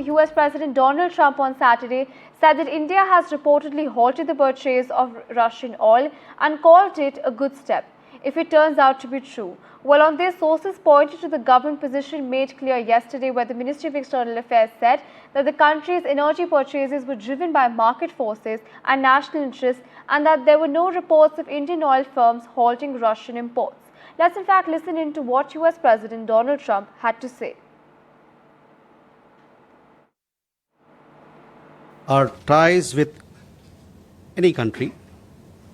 US President Donald Trump on Saturday said that India has reportedly halted the purchase of Russian oil and called it a good step if it turns out to be true. Well, on this, sources pointed to the government position made clear yesterday, where the Ministry of External Affairs said that the country's energy purchases were driven by market forces and national interests, and that there were no reports of Indian oil firms halting Russian imports. Let's in fact listen in to what US President Donald Trump had to say. Our ties with any country,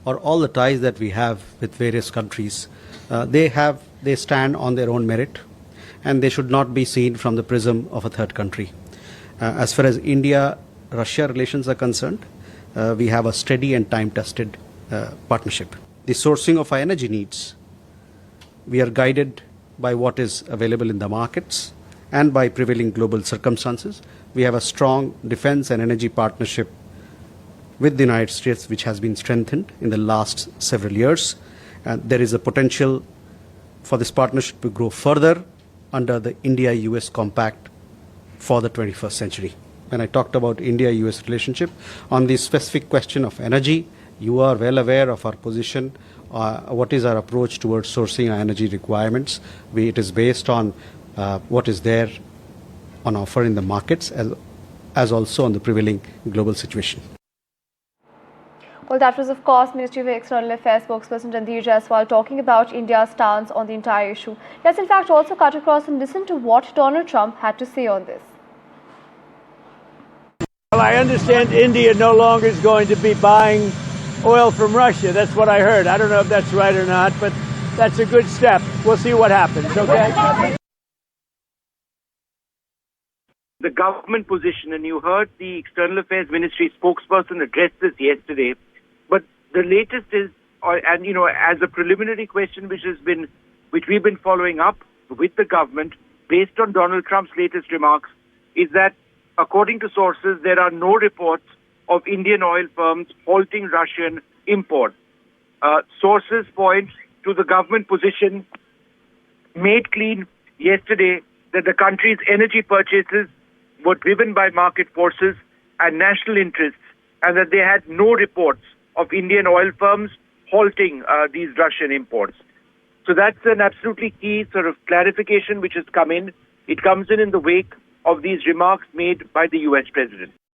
or all the ties that we have with various countries, they stand on their own merit, and they should not be seen from the prism of a third country. As far as India-Russia relations are concerned, we have a steady and time-tested partnership. The sourcing of our energy needs, we are guided by what is available in the markets and by prevailing global circumstances. We have a strong defense and energy partnership with the United States, which has been strengthened in the last several years. And there is a potential for this partnership to grow further under the India-US Compact for the 21st century. When I talked about India-US relationship, on the specific question of energy, you are well aware of our position. What is our approach towards sourcing our energy requirements? It is based on what is there on offer in the markets, as also on the prevailing global situation. Well, that was, of course, Ministry of External Affairs spokesperson Ranveer Jaiswal talking about India's stance on the entire issue. Let's in fact also cut across and listen to what Donald Trump had to say on this. Well, I understand India no longer is going to be buying oil from Russia. That's what I heard. I don't know if that's right or not, but that's a good step. We'll see what happens, okay? The government position, and you heard the External Affairs Ministry spokesperson address this yesterday, but the latest is, and as a preliminary question which we've been following up with the government based on Donald Trump's latest remarks, is that according to sources, there are no reports of Indian oil firms halting Russian imports. Sources point to the government position made clean yesterday that the country's energy purchases were driven by market forces and national interests, and that they had no reports of Indian oil firms halting these Russian imports. So that's an absolutely key sort of clarification which has come in. It comes in the wake of these remarks made by the US president.